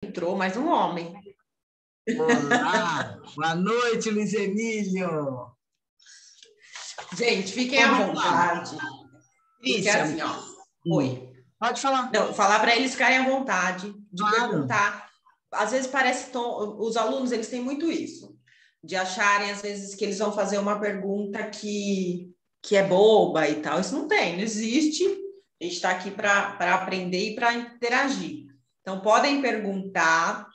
Entrou mais um homem. Olá, boa noite, Luiz Emílio. Gente, fiquem à vontade. Porque assim, ó. Oi. Pode falar. Não, falar para eles ficarem à vontade de Claro. perguntar. Às vezes parece os alunos, eles têm muito isso, de acharem às vezes que eles vão fazer uma pergunta que é boba e tal. Isso não tem, não existe. A gente está aqui para aprender e para interagir. Então, podem perguntar.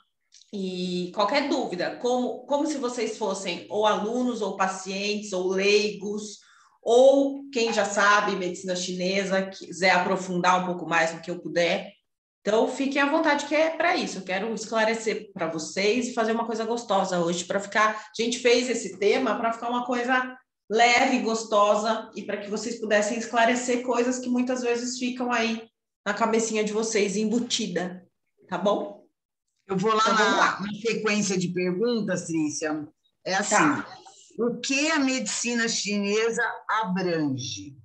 E qualquer dúvida, como se vocês fossem ou alunos, ou pacientes, ou leigos, ou quem já sabe medicina chinesa, quiser aprofundar um pouco mais no que eu puder. Então, fiquem à vontade, que é para isso. Eu quero esclarecer para vocês e fazer uma coisa gostosa hoje, para ficar. A gente fez esse tema para ficar uma coisa leve, gostosa, e para que vocês pudessem esclarecer coisas que muitas vezes ficam aí na cabecinha de vocês, embutida. Tá bom? Eu vou lá, então, na sequência de perguntas, Trícia. É assim, o que a medicina chinesa abrange?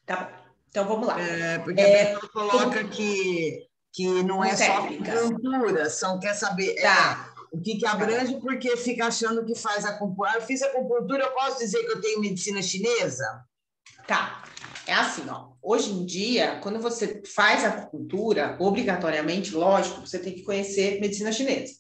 Tá bom. Então, vamos lá. Porque a pessoa coloca que não é só acupuntura, quer saber o que abrange, porque fica achando que faz acupuntura. Eu fiz acupuntura, eu posso dizer que eu tenho medicina chinesa? Tá. É assim, ó. Hoje em dia, quando você faz acupuntura, obrigatoriamente, lógico, você tem que conhecer medicina chinesa.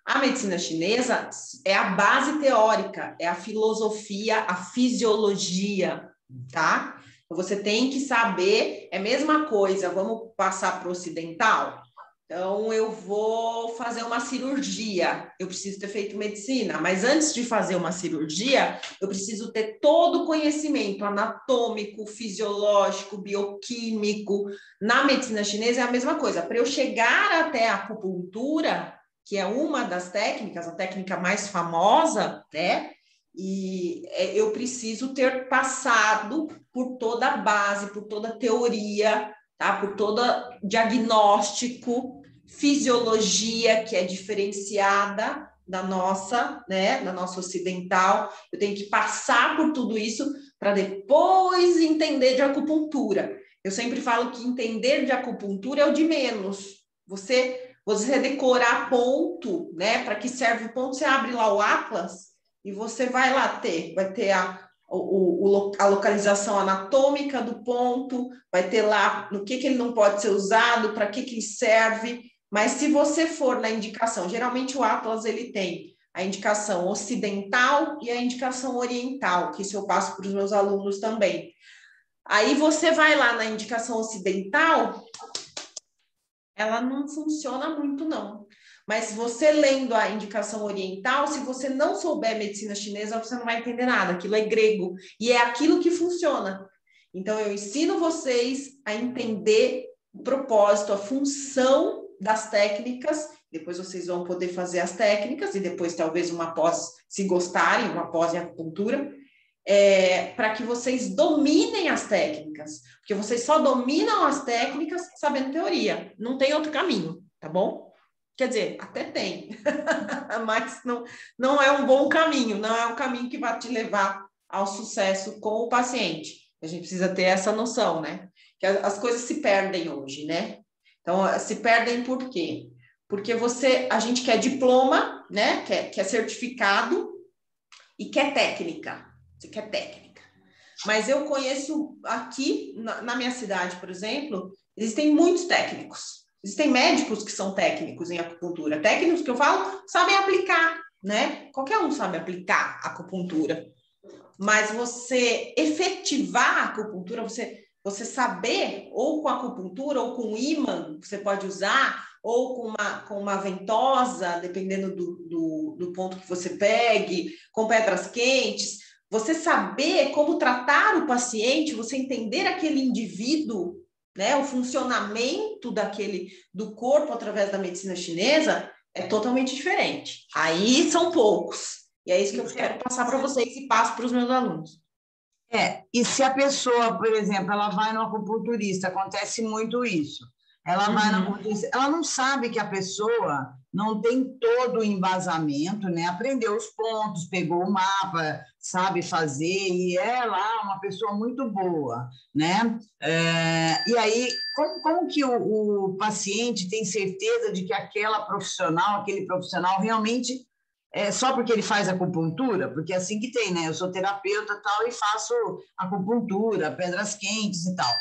A medicina chinesa é a base teórica, é a filosofia, a fisiologia, tá? Então, você tem que saber, é a mesma coisa, vamos passar para o ocidental? Então, eu vou fazer uma cirurgia, eu preciso ter feito medicina, mas antes de fazer uma cirurgia, eu preciso ter todo o conhecimento anatômico, fisiológico, bioquímico. Na medicina chinesa é a mesma coisa. Para eu chegar até a acupuntura, que é uma das técnicas, a técnica mais famosa, né? E eu preciso ter passado por toda a base, por toda a teoria, tá? Por todo diagnóstico, fisiologia que é diferenciada da nossa, né? Da nossa ocidental. Eu tenho que passar por tudo isso para depois entender de acupuntura. Eu sempre falo que entender de acupuntura é o de menos. Você decorar ponto, né? Para que serve o ponto? Você abre lá o Atlas e você vai ter a localização anatômica do ponto, vai ter lá no que ele não pode ser usado, para que ele serve. Mas se você for na indicação, geralmente o Atlas ele tem a indicação ocidental e a indicação oriental, que isso eu passo para os meus alunos também. Aí você vai lá na indicação ocidental, ela não funciona muito, não. Mas você lendo a indicação oriental, se você não souber medicina chinesa, você não vai entender nada. Aquilo é grego e é aquilo que funciona. Então, eu ensino vocês a entender o propósito, a função das técnicas. Depois vocês vão poder fazer as técnicas e depois talvez uma pós, se gostarem, uma pós em acupuntura. Para que vocês dominem as técnicas, porque vocês só dominam as técnicas sabendo teoria, não tem outro caminho, tá bom? Quer dizer, até tem, mas não é um bom caminho, não é um caminho que vai te levar ao sucesso com o paciente. A gente precisa ter essa noção, né? Que as coisas se perdem hoje, né? Então, se perdem por quê? Porque a gente quer diploma, né? Quer certificado e quer técnica. Você quer técnica. Mas eu conheço aqui, na minha cidade, por exemplo, existem muitos técnicos. Existem médicos que são técnicos em acupuntura. Técnicos que eu falo sabem aplicar, né? Qualquer um sabe aplicar a acupuntura. Mas você efetivar a acupuntura, você saber, ou com acupuntura, ou com ímã, você pode usar, ou com uma ventosa, dependendo do ponto que você pegue, com pedras quentes, você saber como tratar o paciente, você entender aquele indivíduo, né, o funcionamento do corpo através da medicina chinesa é totalmente diferente. Aí são poucos. E é isso que eu quero passar para vocês e passo para os meus alunos. E se a pessoa, por exemplo, ela vai no acupunturista, acontece muito isso. ela vai na nutricionista, ela não sabe que a pessoa não tem todo o embasamento, né? Aprendeu os pontos, pegou o mapa, sabe fazer, e é lá uma pessoa muito boa, né? E aí, como que o paciente tem certeza de que aquele profissional realmente só porque ele faz acupuntura? Porque é assim que tem, né? Eu sou terapeuta tal, e faço acupuntura, pedras quentes e tal.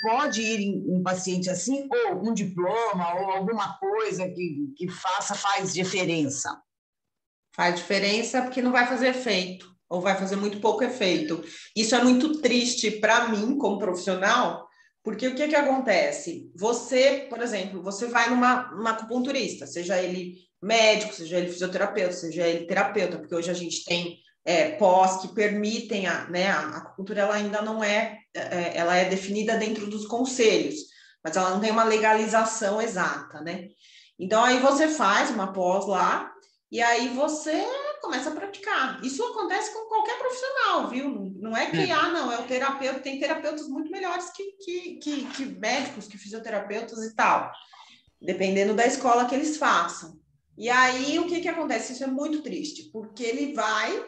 Pode ir um paciente assim, ou um diploma, ou alguma coisa que faz diferença? Faz diferença porque não vai fazer efeito, ou vai fazer muito pouco efeito. Isso é muito triste para mim, como profissional, porque o que acontece? Você, por exemplo, você vai numa acupunturista, seja ele médico, seja ele fisioterapeuta, seja ele terapeuta, porque hoje a gente tem pós que permitem, né, a acupuntura ela ainda não ela é definida dentro dos conselhos, mas ela não tem uma legalização exata, né? Então, aí você faz uma pós lá, e aí você começa a praticar. Isso acontece com qualquer profissional, viu? Não é que, não, é o terapeuta, tem terapeutas muito melhores que médicos, que fisioterapeutas e tal, dependendo da escola que eles façam. E aí, o que acontece? Isso é muito triste, porque ele vai,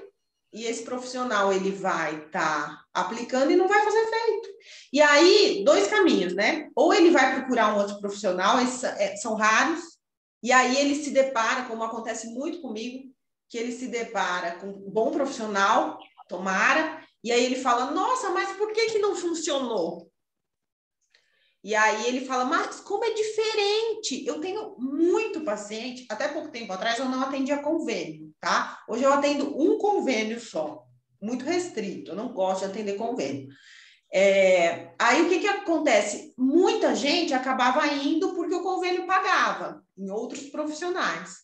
e esse profissional, ele vai estar aplicando e não vai fazer efeito. E aí, dois caminhos, né? Ou ele vai procurar um outro profissional, esses são raros, e aí ele se depara, como acontece muito comigo, que ele se depara com um bom profissional, tomara, e aí ele fala, nossa, mas por que não funcionou? E aí ele fala, mas como é diferente? Eu tenho muito paciente, até pouco tempo atrás eu não atendia convênio, tá? Hoje eu atendo um convênio só, muito restrito, eu não gosto de atender convênio. Aí o que acontece? Muita gente acabava indo porque o convênio pagava em outros profissionais.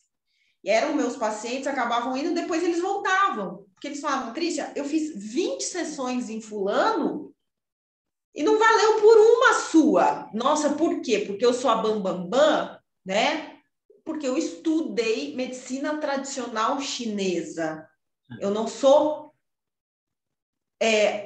E eram meus pacientes, acabavam indo, depois eles voltavam. Porque eles falavam, Trícia, eu fiz 20 sessões em fulano e não valeu por uma sua. Nossa, por quê? Porque eu sou a bambambam, né? Porque eu estudei medicina tradicional chinesa. Eu não sou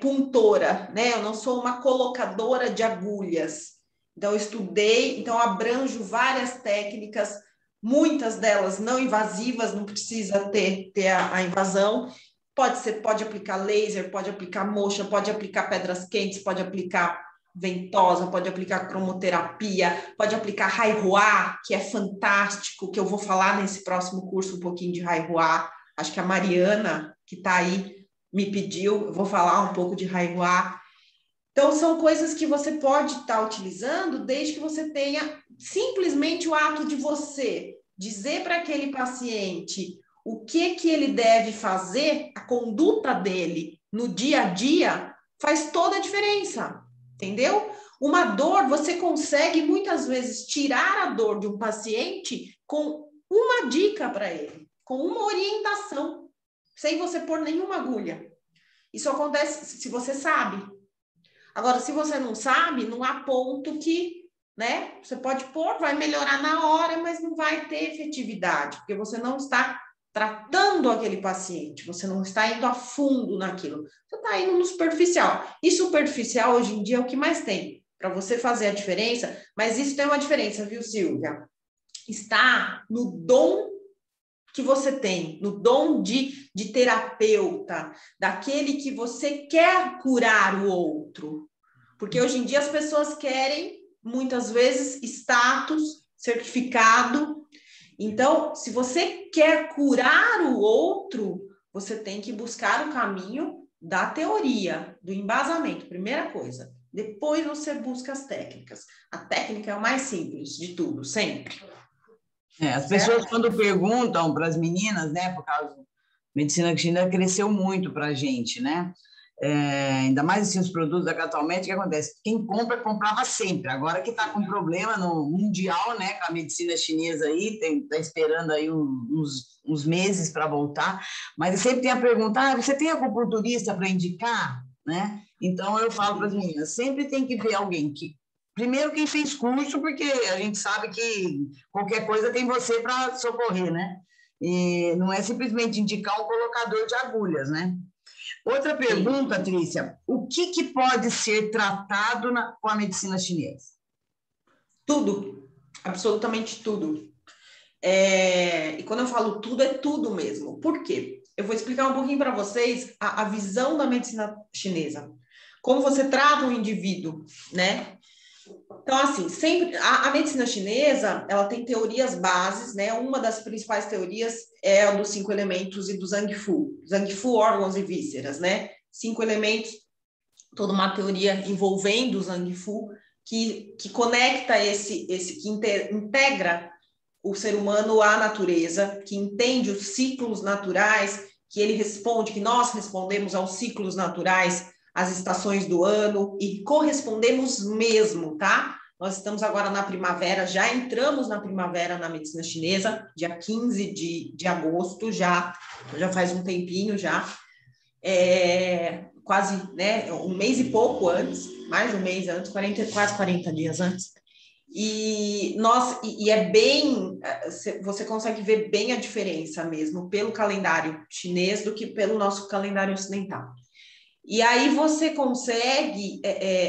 puntora, né? Eu não sou uma colocadora de agulhas. Então, eu estudei, então abranjo várias técnicas, muitas delas não invasivas, não precisa ter a invasão. Pode aplicar laser, pode aplicar moxa, pode aplicar pedras quentes, pode aplicar ventosa, pode aplicar cromoterapia, pode aplicar Haihuá, que é fantástico, que eu vou falar nesse próximo curso um pouquinho de Haihuá. Acho que a Mariana, que está aí, me pediu, eu vou falar um pouco de Haihuá. Então, são coisas que você pode estar utilizando desde que você tenha simplesmente o ato de você dizer para aquele paciente o que ele deve fazer, a conduta dele no dia a dia, faz toda a diferença, entendeu? Uma dor, você consegue muitas vezes tirar a dor de um paciente com uma dica para ele, com uma orientação, sem você pôr nenhuma agulha. Isso acontece se você sabe. Agora, se você não sabe, não há ponto que, né? Você pode pôr, vai melhorar na hora, mas não vai ter efetividade, porque você não está tratando aquele paciente, você não está indo a fundo naquilo, você está indo no superficial. E superficial, hoje em dia, é o que mais tem para você fazer a diferença, mas isso tem uma diferença, viu, Silvia? Está no dom que você tem, no dom de terapeuta, daquele que você quer curar o outro. Porque hoje em dia as pessoas querem, muitas vezes, status, certificado. Então, se você quer curar o outro, você tem que buscar o caminho da teoria, do embasamento, primeira coisa. Depois você busca as técnicas. A técnica é o mais simples de tudo, sempre. As pessoas, quando perguntam para as meninas, né, por causa da medicina chinesa, cresceu muito para a gente, né? Ainda mais assim, os produtos da Catalmed, o que acontece? Quem compra, comprava sempre. Agora que está com problema no mundial, né, com a medicina chinesa aí, está esperando aí uns meses para voltar, mas sempre tem a pergunta, você tem acupunturista para indicar? Né? Então, eu falo para as meninas, sempre tem que ver alguém que primeiro, quem fez curso, porque a gente sabe que qualquer coisa tem você para socorrer, né? E não é simplesmente indicar um colocador de agulhas, né? Outra pergunta, Trícia, o que pode ser tratado com a medicina chinesa? Tudo, absolutamente tudo. E quando eu falo tudo, é tudo mesmo. Por quê? Eu vou explicar um pouquinho para vocês a visão da medicina chinesa. Como você trata um indivíduo, né? Então, assim, sempre a medicina chinesa, ela tem teorias bases, né? Uma das principais teorias é a dos 5 elementos e do Zhang Fu. Zhang Fu, órgãos e vísceras, né? 5 elementos, toda uma teoria envolvendo o Zhang Fu, que conecta que integra o ser humano à natureza, que entende os ciclos naturais, que ele responde, que nós respondemos aos ciclos naturais, às estações do ano, e correspondemos mesmo, tá? Nós estamos agora na primavera, já entramos na primavera na medicina chinesa, dia 15 de agosto, já faz um tempinho já, quase, né, um mês e pouco antes, mais de um mês antes, quase 40 dias antes. E é bem, você consegue ver bem a diferença mesmo pelo calendário chinês do que pelo nosso calendário ocidental. E aí você consegue,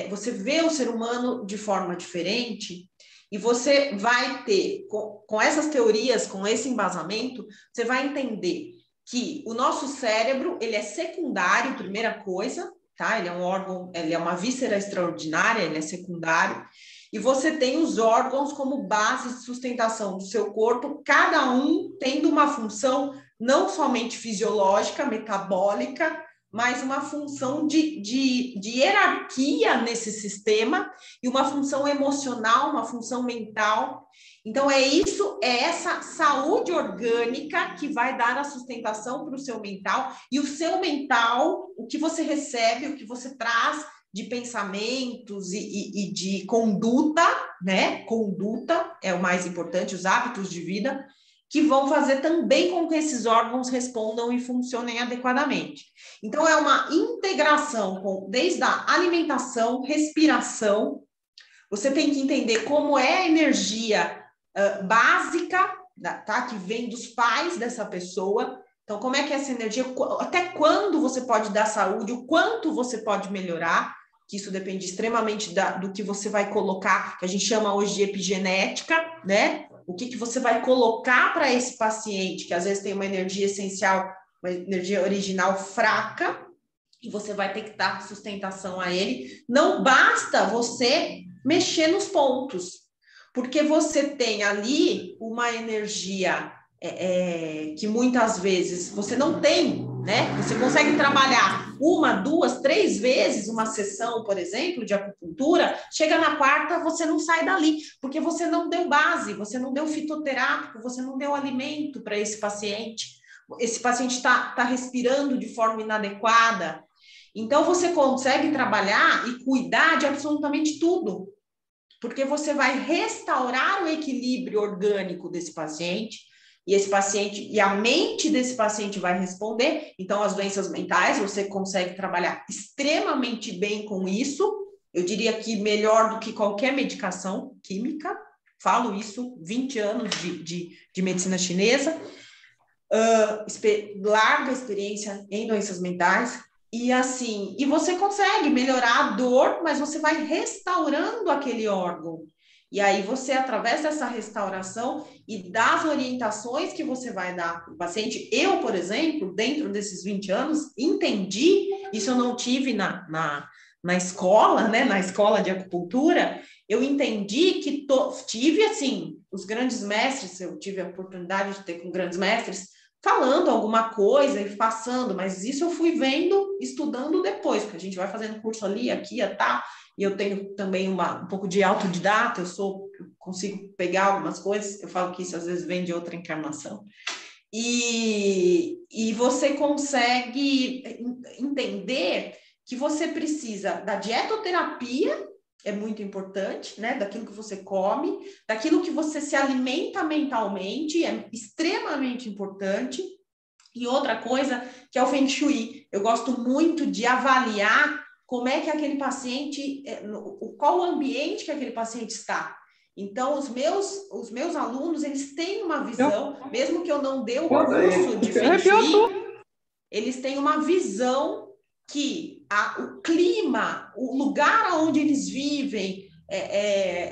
você vê o ser humano de forma diferente e você vai ter, com essas teorias, com esse embasamento, você vai entender que o nosso cérebro, ele é secundário, primeira coisa, tá? Ele é um órgão, ele é uma víscera extraordinária, ele é secundário. E você tem os órgãos como base de sustentação do seu corpo, cada um tendo uma função não somente fisiológica, metabólica, mas uma função de hierarquia nesse sistema e uma função emocional, uma função mental. Então, é essa saúde orgânica que vai dar a sustentação para o seu mental, e o seu mental, o que você recebe, o que você traz de pensamentos e de conduta, né? Conduta é o mais importante, os hábitos de vida, que vão fazer também com que esses órgãos respondam e funcionem adequadamente. Então, é uma integração desde a alimentação, respiração. Você tem que entender como é a energia básica, tá? Que vem dos pais dessa pessoa. Então, como é que é essa energia, até quando você pode dar saúde, o quanto você pode melhorar, que isso depende extremamente do que você vai colocar, que a gente chama hoje de epigenética, né? O que você vai colocar para esse paciente, que às vezes tem uma energia essencial, uma energia original fraca, e você vai ter que dar sustentação a ele. Não basta você mexer nos pontos, porque você tem ali uma energia que muitas vezes você não tem, né? Você consegue trabalhar 1, 2, 3 vezes uma sessão, por exemplo, de acupuntura, chega na quarta, você não sai dali, porque você não deu base, você não deu fitoterápico, você não deu alimento para esse paciente está respirando de forma inadequada. Então, você consegue trabalhar e cuidar de absolutamente tudo, porque você vai restaurar o equilíbrio orgânico desse paciente, e a mente desse paciente vai responder. Então, as doenças mentais, você consegue trabalhar extremamente bem com isso. Eu diria que melhor do que qualquer medicação química. Falo isso, 20 anos de medicina chinesa. Larga experiência em doenças mentais. E assim, e você consegue melhorar a dor, mas você vai restaurando aquele órgão. E aí você, através dessa restauração e das orientações que você vai dar para o paciente, eu, por exemplo, dentro desses 20 anos, entendi, isso eu não tive na escola, né, na escola de acupuntura, eu entendi que tive, assim, os grandes mestres, eu tive a oportunidade de ter com grandes mestres, falando alguma coisa e passando, mas isso eu fui vendo, estudando depois, porque a gente vai fazendo curso ali, aqui, tá, e eu tenho também um pouco de autodidata, eu consigo pegar algumas coisas, eu falo que isso às vezes vem de outra encarnação, e você consegue entender que você precisa da dietoterapia, é muito importante, né? Daquilo que você come, daquilo que você se alimenta mentalmente, é extremamente importante. E outra coisa que é o Feng Shui. Eu gosto muito de avaliar como é que aquele paciente, qual o ambiente que aquele paciente está. Então, os meus alunos, eles têm uma visão, mesmo que eu não dê o curso de Feng Shui, eles têm uma visão que o clima, o lugar onde eles vivem,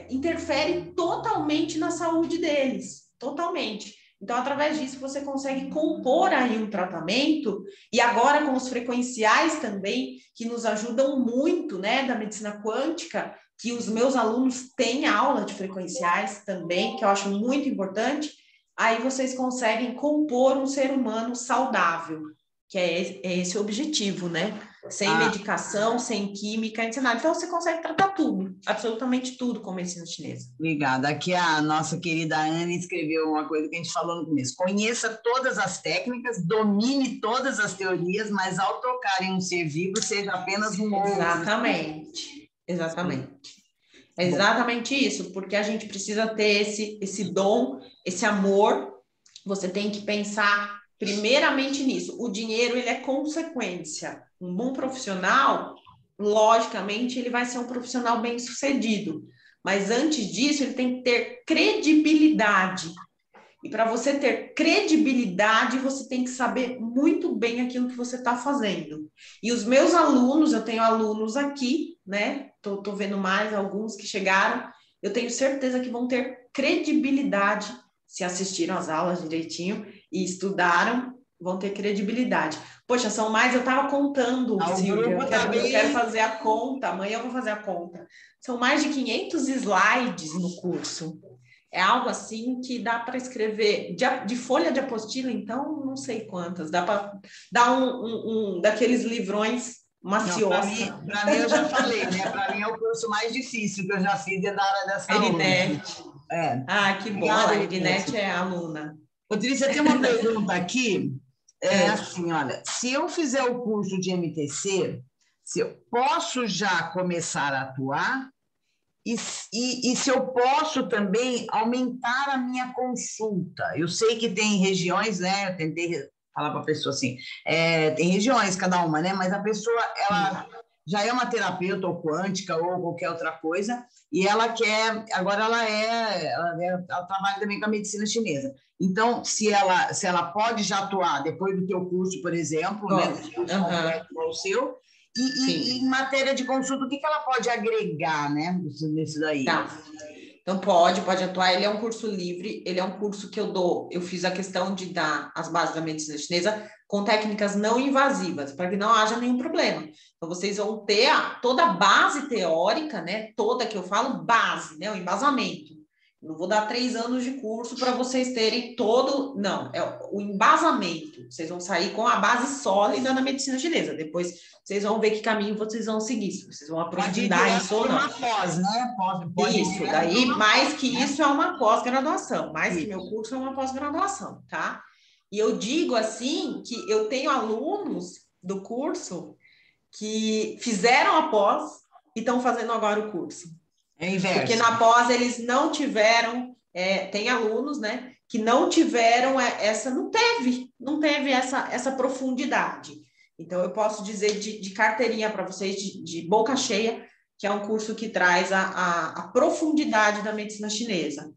interfere totalmente na saúde deles, totalmente. Então, através disso, você consegue compor aí um tratamento, e agora com os frequenciais também, que nos ajudam muito, né, da medicina quântica, que os meus alunos têm aula de frequenciais também, que eu acho muito importante, aí vocês conseguem compor um ser humano saudável, que é esse o objetivo, né? Sem medicação, sem química, sem nada. Então, você consegue tratar tudo, absolutamente tudo com medicina chinesa. Obrigada. Aqui a nossa querida Ana escreveu uma coisa que a gente falou no começo. Conheça todas as técnicas, domine todas as teorias, mas ao tocar em um ser vivo, seja apenas um ovo. Exatamente. Exatamente. É exatamente isso, porque a gente precisa ter esse dom, esse amor. Você tem que pensar primeiramente nisso. O dinheiro, ele é consequência. Um bom profissional, logicamente, ele vai ser um profissional bem-sucedido. Mas antes disso, ele tem que ter credibilidade. E para você ter credibilidade, você tem que saber muito bem aquilo que você está fazendo. E os meus alunos, eu tenho alunos aqui, né? Tô vendo mais alguns que chegaram. Eu tenho certeza que vão ter credibilidade se assistiram às aulas direitinho e estudaram, vão ter credibilidade. Poxa, são mais, eu estava contando, Silvia, eu quero fazer a conta, amanhã eu vou fazer a conta. São mais de 500 slides no curso. É algo assim que dá para escrever, de folha de apostila, então, não sei quantas. Dá para dar um daqueles livrões maciosos. Para mim, eu já falei, né? Para mim é o curso mais difícil que eu já fiz da área da saúde. Erinete. Que bom, a Erinete é aluna. Patrícia, tem uma pergunta aqui. Assim, olha, se eu fizer o curso de MTC, se eu posso já começar a atuar? E se eu posso também aumentar a minha consulta? Eu sei que tem regiões, né? Eu tentei falar para a pessoa assim, tem regiões cada uma, né? Mas a pessoa, ela já é uma terapeuta ou quântica ou qualquer outra coisa, e ela quer, agora ela trabalha também com a medicina chinesa. Então, se ela pode já atuar depois do teu curso, por exemplo, né? O seu, e em matéria de consulta, o que ela pode agregar, né, nisso daí? Tá. Então, pode atuar. Ele é um curso livre, ele é um curso que eu fiz a questão de dar as bases da medicina chinesa com técnicas não invasivas, para que não haja nenhum problema. Então, vocês vão ter toda a base teórica, né, toda que eu falo, base, né, o embasamento. Não vou dar 3 anos de curso para vocês terem todo... Não, é o embasamento. Vocês vão sair com a base sólida na medicina chinesa. Depois vocês vão ver que caminho vocês vão seguir. Vocês vão aprofundar isso ou não. Uma pós, né? Pode isso, daí mais que isso é uma pós-graduação. Mais que meu curso é uma pós-graduação, tá? E eu digo assim que eu tenho alunos do curso que fizeram a pós e estão fazendo agora o curso. É inverso. Porque na pós eles não tiveram, tem alunos, né, que não tiveram não teve essa profundidade. Então, eu posso dizer de carteirinha para vocês, de boca cheia, que é um curso que traz a profundidade da medicina chinesa.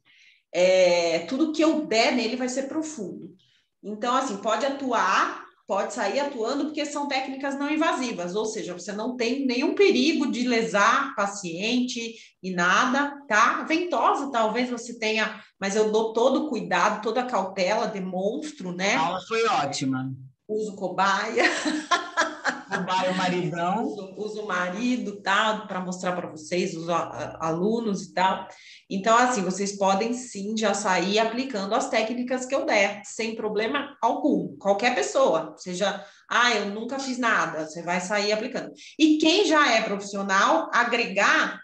Tudo que eu der nele vai ser profundo. Então, assim, pode atuar, pode sair atuando, porque são técnicas não invasivas, ou seja, você não tem nenhum perigo de lesar paciente e nada, tá? Ventosa, talvez você tenha, mas eu dou todo o cuidado, toda a cautela, demonstro, né? A aula foi ótima. Uso cobaia. Cobaia, o maridão. Uso o marido, tal, para mostrar para vocês, os alunos e tal. Então, assim, vocês podem sim já sair aplicando as técnicas que eu der, sem problema algum. Qualquer pessoa, seja, eu nunca fiz nada, você vai sair aplicando. E quem já é profissional, agregar,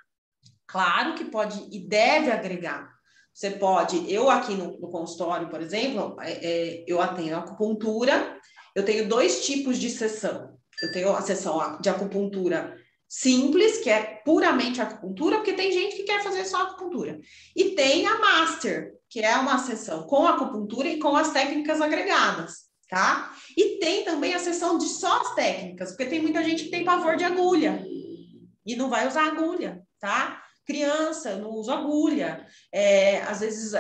claro que pode e deve agregar. Você pode, eu aqui no consultório, por exemplo, eu atendo acupuntura, eu tenho 2 tipos de sessão. Eu tenho a sessão de acupuntura simples, que é puramente acupuntura, porque tem gente que quer fazer só acupuntura. E tem a Master, que é uma sessão com acupuntura e com as técnicas agregadas, tá? E tem também a sessão de só as técnicas, porque tem muita gente que tem pavor de agulha e não vai usar agulha, tá? Criança, não usa agulha. Às vezes,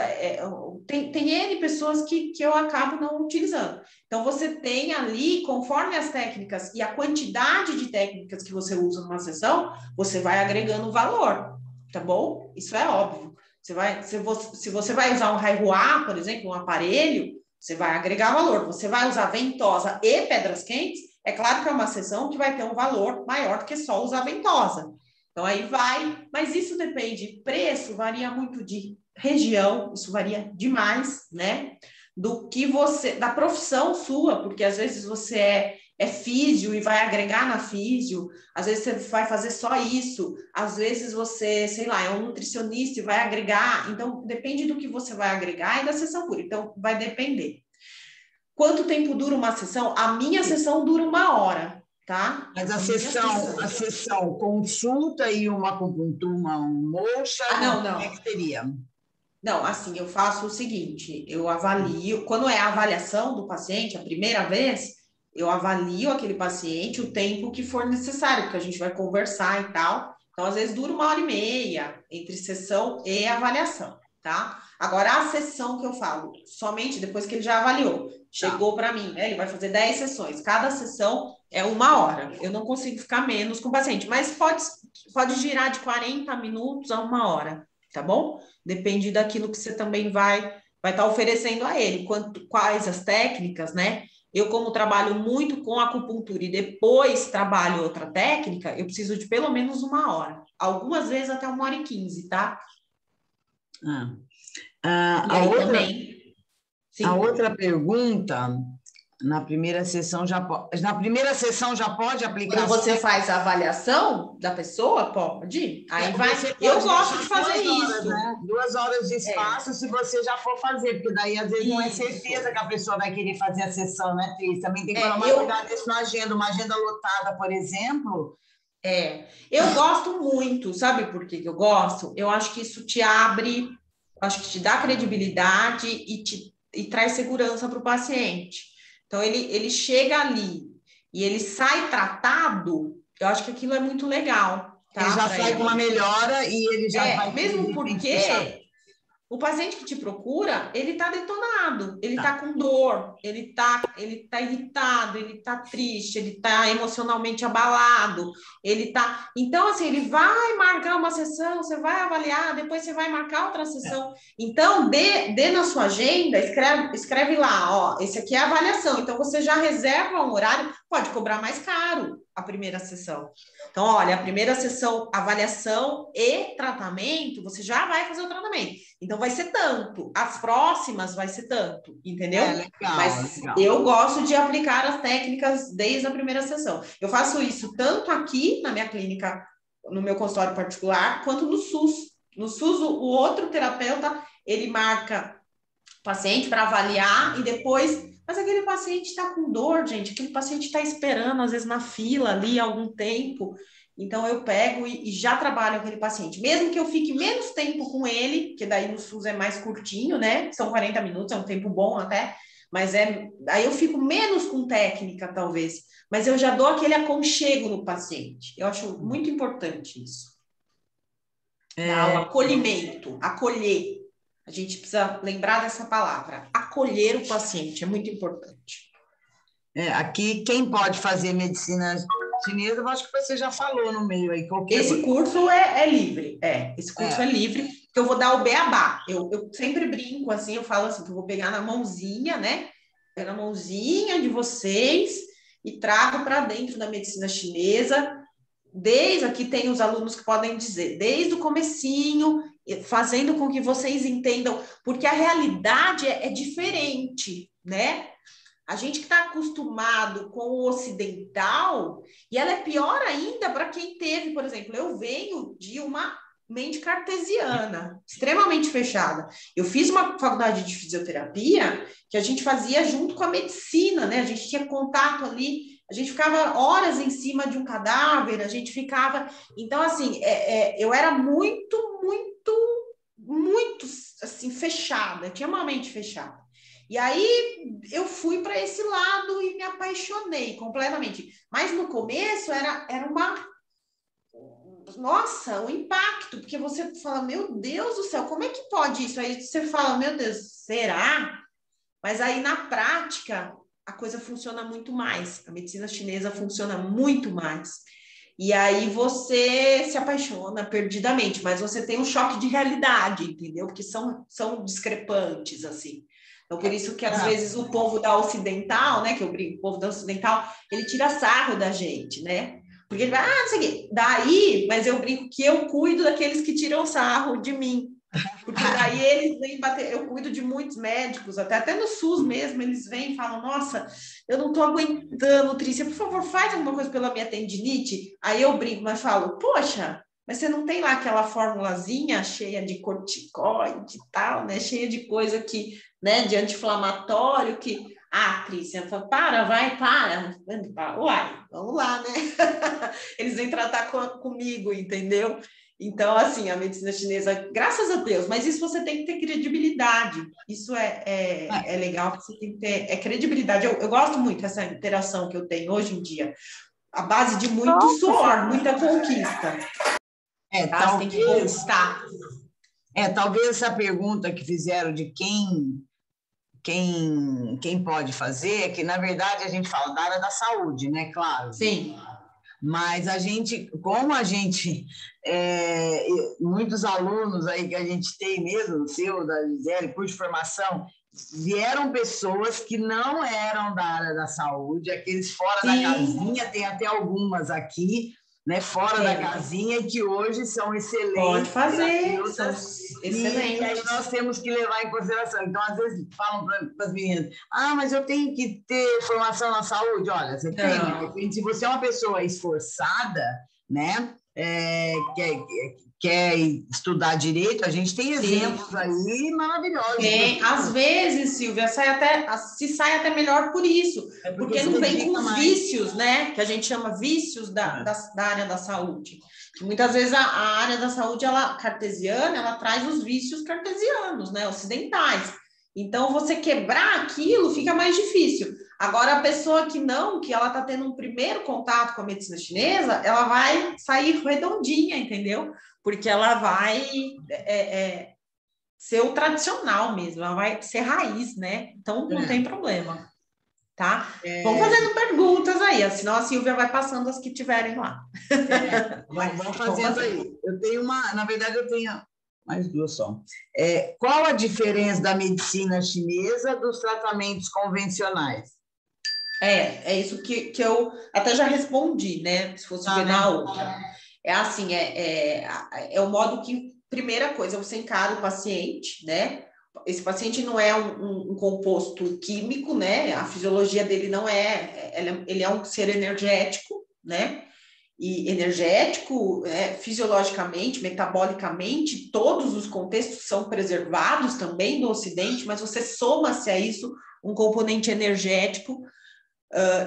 tem N pessoas que eu acabo não utilizando. Então, você tem ali, conforme as técnicas e a quantidade de técnicas que você usa numa sessão, você vai agregando valor. tá bom? Isso é óbvio. Se você vai usar um Haihuá, por exemplo, um aparelho, você vai agregar valor. Você vai usar ventosa e pedras quentes, é claro que é uma sessão que vai ter um valor maior do que só usar ventosa. Então, aí vai, mas isso depende. Preço varia muito de região, isso varia demais, né? Do que da profissão sua, porque às vezes você é físio e vai agregar na físio, às vezes você vai fazer só isso, às vezes você, sei lá, é um nutricionista e vai agregar, então depende do que você vai agregar e da sessão pura, então vai depender. Quanto tempo dura uma sessão? A minha sessão dura 1 hora, tá? Mas a sessão consulta e uma acupuntura, um moxa, não. Como é que seria? Não, assim, eu faço o seguinte, eu avalio, quando é a avaliação do paciente, a primeira vez, eu avalio aquele paciente o tempo que for necessário, porque a gente vai conversar e tal. Então, às vezes, dura 1 hora e meia entre sessão e avaliação, tá? Agora, a sessão que eu falo, somente depois que ele já avaliou, chegou para mim, né? Ele vai fazer 10 sessões, cada sessão é 1 hora. Eu não consigo ficar menos com o paciente, mas pode girar de 40 minutos a 1 hora, tá bom? Depende daquilo que você também vai estar oferecendo a ele, quais as técnicas, né? Eu, como trabalho muito com acupuntura e depois trabalho outra técnica, eu preciso de pelo menos 1 hora. Algumas vezes até 1 hora e 15, tá? A outra pergunta, na primeira sessão já pode aplicar. Quando você faz a avaliação da pessoa, pode. Aí vai. Eu gosto de fazer isso. Né? 2 horas de espaço, se você já for fazer, porque daí às vezes não é certeza que a pessoa vai querer fazer a sessão, né, Cris? Também tem que tomar cuidado disso na agenda. Uma agenda lotada, por exemplo. Eu gosto muito, sabe por que eu gosto? Eu acho que isso te abre, acho que te dá credibilidade e traz segurança para o paciente. Então, ele chega ali e ele sai tratado, eu acho que aquilo é muito legal. Tá? Ele já sai com uma melhora e ele já vai... Mesmo porque o paciente que te procura, ele está detonado, ele está com dor, ele tá irritado, ele está triste, ele está emocionalmente abalado, ele tá... Então, assim, ele vai marcar uma sessão, você vai avaliar, depois você vai marcar outra sessão. Então, dê na sua agenda, escreve lá, ó, esse aqui é a avaliação. Então, você já reserva um horário, pode cobrar mais caro a primeira sessão. Então, olha, a primeira sessão, avaliação e tratamento, você já vai fazer o tratamento. Então, vai ser tanto. As próximas vai ser tanto, entendeu? Legal, mas legal. Eu gosto de aplicar as técnicas desde a primeira sessão. Eu faço isso tanto aqui na minha clínica, no meu consultório particular, quanto no SUS. No SUS, o outro terapeuta, ele marca o paciente para avaliar e depois... Mas aquele paciente está com dor, gente. Aquele paciente está esperando, às vezes, na fila ali há algum tempo. Então, eu pego e já trabalho com aquele paciente. Mesmo que eu fique menos tempo com ele, que daí no SUS é mais curtinho, né? São 40 minutos, é um tempo bom até. Mas aí eu fico menos com técnica, talvez. Mas eu já dou aquele aconchego no paciente. Eu acho muito importante isso. O acolhimento, acolher. A gente precisa lembrar dessa palavra. Acolher o paciente é muito importante. Aqui, quem pode fazer medicina chinesa, eu acho que você já falou no meio aí. Esse curso é livre. Esse curso é livre, que eu vou dar o beabá. Eu sempre brinco assim, eu falo assim, que eu vou pegar na mãozinha, né? Na mãozinha de vocês e trago para dentro da medicina chinesa. Desde aqui tem os alunos que podem dizer, desde o comecinho, fazendo com que vocês entendam, porque a realidade é diferente, né? A gente que está acostumado com o ocidental, e ela é pior ainda para quem teve, por exemplo, eu venho de uma mente cartesiana, extremamente fechada. Eu fiz uma faculdade de fisioterapia que a gente fazia junto com a medicina, né? A gente tinha contato ali, a gente ficava horas em cima de um cadáver, a gente ficava... Então, assim, eu era muito, assim, fechada, eu tinha uma mente fechada. E aí eu fui para esse lado e me apaixonei completamente. Mas no começo era uma... Nossa, um impacto, porque você fala, meu Deus do céu, como é que pode isso? Aí você fala, meu Deus, será? Mas aí na prática a coisa funciona muito mais. A medicina chinesa funciona muito mais. E aí você se apaixona perdidamente, mas você tem um choque de realidade, entendeu? Porque são discrepantes, assim. Então, por isso que às vezes o povo da ocidental, né? Que eu brinco, o povo da ocidental, ele tira sarro da gente, né? Porque ele vai, não sei o quê. Daí, mas eu brinco que eu cuido daqueles que tiram sarro de mim. Porque daí eles vêm bater, eu cuido de muitos médicos, até no SUS mesmo, eles vêm e falam, nossa, eu não estou aguentando, Trícia, por favor, faz alguma coisa pela minha tendinite. Aí eu brinco, mas falo, poxa, mas você não tem lá aquela formulazinha cheia de corticoide e tal, né? Cheia de coisa que, né, de anti-inflamatório que... Ah, Trícia, para. Uai, vamos lá, né? Eles vêm tratar comigo, entendeu? Então, assim, a medicina chinesa, graças a Deus, mas isso você tem que ter credibilidade. Isso é legal, você tem que ter credibilidade. Eu gosto muito dessa interação que eu tenho hoje em dia, a base de muito suor, muita conquista. Tá? Você tem que conquistar. Talvez essa pergunta que fizeram de quem pode fazer, que na verdade a gente fala da área da saúde, né? Claro. Sim. Mas como a gente, muitos alunos aí que a gente tem mesmo, o seu, da Gisele, curso de formação, vieram pessoas que não eram da área da saúde, aqueles fora da casinha, tem até algumas aqui, né, fora da casinha, e que hoje são excelentes. Pode fazer, são excelentes. E aí nós temos que levar em consideração. Então, às vezes, falam para as meninas, mas eu tenho que ter formação na saúde. Olha, você tem. Se você é uma pessoa esforçada, né, quer estudar direito, a gente tem exemplos aí maravilhosos. Às vezes, Silvia, sai até melhor por isso, porque não vem com os vícios, né? Que a gente chama vícios da área da saúde. Que muitas vezes a área da saúde cartesiana, ela traz os vícios cartesianos, né? Ocidentais. Então, você quebrar aquilo fica mais difícil. Agora, a pessoa que ela está tendo um primeiro contato com a medicina chinesa, ela vai sair redondinha, entendeu? Porque ela vai ser o tradicional mesmo, ela vai ser raiz, né? Então, não tem problema, tá? Vão fazendo perguntas aí, senão a Silvia vai passando as que tiverem lá. Vamos fazendo aí. Eu tenho na verdade, eu tenho mais duas só. Qual a diferença da medicina chinesa dos tratamentos convencionais? É isso que eu até já respondi, né? Se fosse ver na outra. É assim, é o modo que, primeira coisa, você encara o paciente, né? Esse paciente não é um composto químico, né? A fisiologia dele não ele é um ser energético, né? E energético, fisiologicamente, metabolicamente, todos os contextos são preservados também do Ocidente, mas você soma-se a isso um componente energético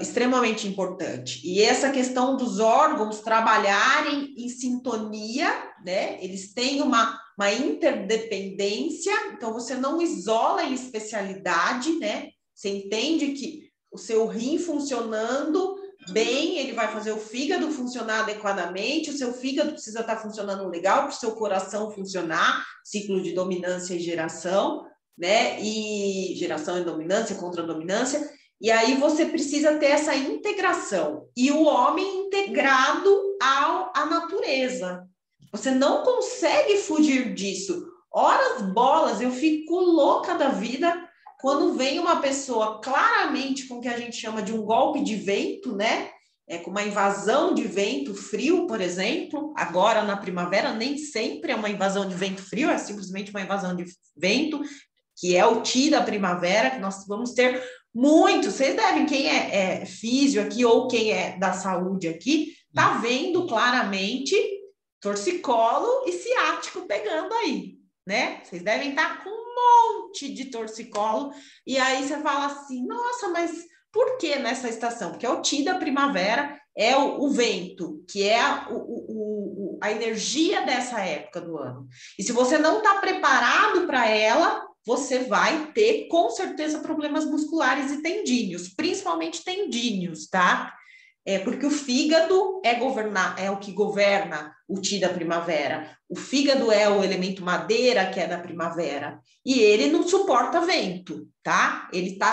extremamente importante. E essa questão dos órgãos trabalharem em sintonia, né? Eles têm uma interdependência, então você não isola em especialidade, né? Você entende que o seu rim funcionando bem, ele vai fazer o fígado funcionar adequadamente, o seu fígado precisa estar funcionando legal para o seu coração funcionar, ciclo de dominância e geração, né? E geração e dominância, contra dominância. E aí você precisa ter essa integração. E o homem integrado à natureza. Você não consegue fugir disso. Horas bolas, eu fico louca da vida quando vem uma pessoa claramente com o que a gente chama de um golpe de vento, né? Com uma invasão de vento frio, por exemplo. Agora, na primavera, nem sempre é uma invasão de vento frio, é simplesmente uma invasão de vento, que é o Qi da primavera, que nós vamos ter muito. Vocês devem, quem é físio aqui ou quem é da saúde aqui, tá vendo claramente torcicolo e ciático pegando aí, né? Vocês devem estar com um monte de torcicolo, e aí você fala assim, nossa, mas por que nessa estação? Porque é o Qi da primavera, é o vento, que é a energia dessa época do ano. E se você não está preparado para ela, você vai ter, com certeza, problemas musculares e tendíneos, principalmente tendíneos, tá? Porque o fígado é o que governa o Qi da primavera. O fígado é o elemento madeira, que é da primavera. E ele não suporta vento, tá?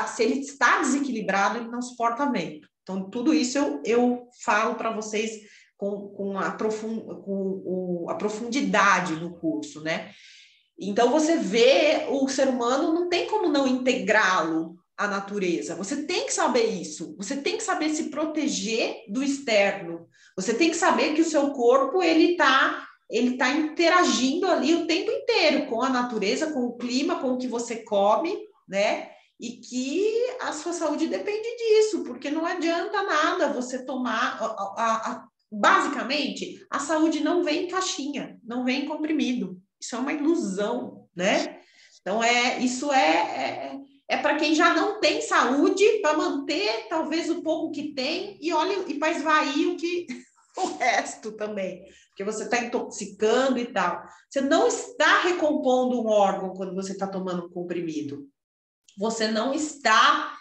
Se ele está desequilibrado, ele não suporta vento. Então, tudo isso eu falo para vocês com a profundidade no curso, né? Então, você vê o ser humano, não tem como não integrá-lo à natureza. Você tem que saber isso. Você tem que saber se proteger do externo. Você tem que saber que o seu corpo, ele tá interagindo ali o tempo inteiro com a natureza, com o clima, com o que você come, né? E que a sua saúde depende disso, porque não adianta nada você tomar... Basicamente, a saúde não vem em caixinha, não vem em comprimido. Isso é uma ilusão, né? Então, isso é para quem já não tem saúde, para manter talvez o pouco que tem e para esvair o resto também, porque você está intoxicando e tal. Você não está recompondo um órgão quando você está tomando um comprimido. Você não está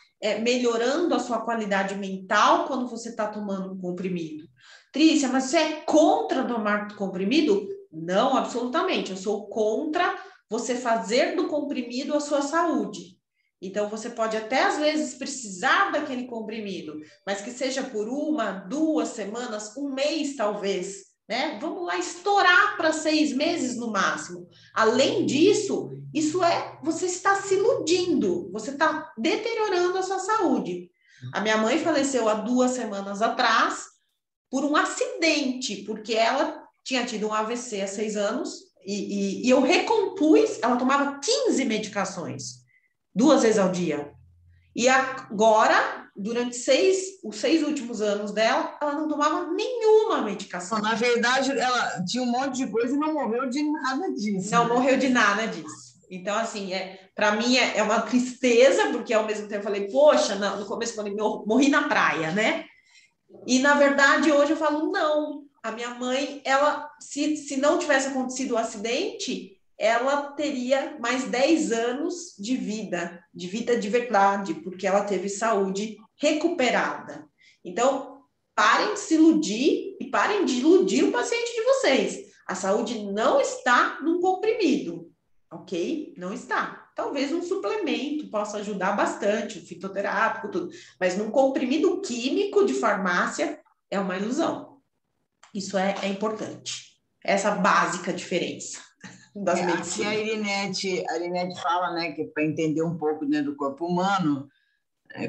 melhorando a sua qualidade mental quando você está tomando um comprimido. Trícia, mas você é contra tomar comprimido? Não, absolutamente. Eu sou contra você fazer do comprimido a sua saúde. Então, você pode até, às vezes, precisar daquele comprimido, mas que seja por 1, 2 semanas, 1 mês, talvez, né? Vamos lá, estourar para 6 meses no máximo. Além disso, você está se iludindo, você está deteriorando a sua saúde. A minha mãe faleceu há 2 semanas atrás por um acidente, porque ela tinha tido um AVC há 6 anos e eu recompus, ela tomava 15 medicações, 2 vezes ao dia. E agora, durante os 6 últimos anos dela, ela não tomava nenhuma medicação. Na verdade, ela tinha um monte de coisa e não morreu de nada disso. Não morreu de nada disso. Então, assim, para mim é uma tristeza, porque ao mesmo tempo eu falei, poxa, no começo quando eu morri na praia, né? E, na verdade, hoje eu falo, não. A minha mãe, ela, se não tivesse acontecido o acidente, ela teria mais 10 anos de vida de verdade, porque ela teve saúde recuperada. Então, parem de se iludir e parem de iludir o paciente de vocês. A saúde não está num comprimido, ok? Não está. Talvez um suplemento possa ajudar bastante, o fitoterápico, tudo. Mas num comprimido químico de farmácia é uma ilusão. Isso é importante. Essa básica diferença das medicinas. Aqui a Irinete fala, né, que para entender um pouco, né, do corpo humano,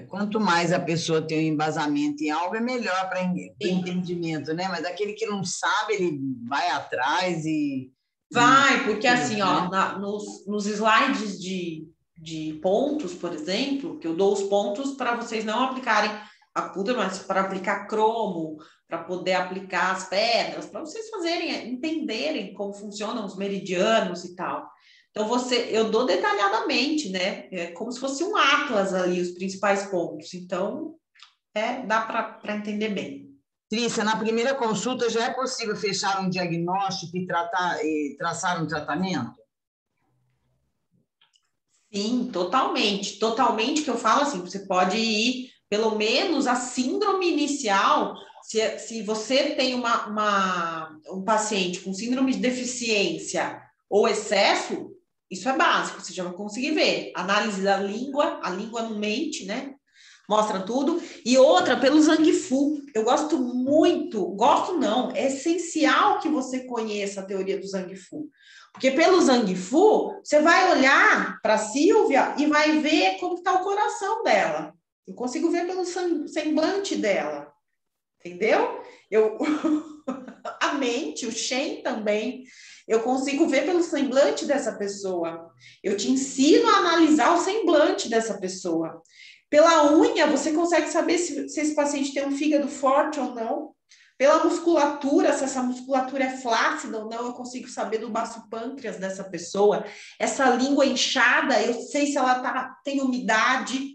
quanto mais a pessoa tem um embasamento em algo, é melhor para o entendimento, né? Mas aquele que não sabe, ele vai atrás e... Vai, porque assim, ó, nos slides de pontos, por exemplo, que eu dou os pontos para vocês não aplicarem acupuntura, mas para aplicar cromo, para poder aplicar as pedras, para vocês entenderem como funcionam os meridianos e tal. Então, eu dou detalhadamente, né? É como se fosse um atlas ali, os principais pontos. Então, dá para entender bem. Trícia, na primeira consulta já é possível fechar um diagnóstico e traçar um tratamento? Sim, totalmente. Totalmente que eu falo assim, você pode ir, pelo menos a síndrome inicial, se você tem um paciente com síndrome de deficiência ou excesso, isso é básico, você já vai conseguir ver. Análise da língua, a língua não mente, né? Mostra tudo. E outra, pelo Zhang-Fu. Eu gosto muito, gosto não, é essencial que você conheça a teoria do Zhang-Fu. Porque pelo Zhang-Fu, você vai olhar para a Sílvia e vai ver como está o coração dela. Eu consigo ver pelo semblante dela. Entendeu? A mente, o Shen também. Eu consigo ver pelo semblante dessa pessoa. Eu te ensino a analisar o semblante dessa pessoa. Pela unha, você consegue saber se esse paciente tem um fígado forte ou não. Pela musculatura, se essa musculatura é flácida ou não, eu consigo saber do baço pâncreas dessa pessoa. Essa língua inchada, eu sei se ela tem umidade.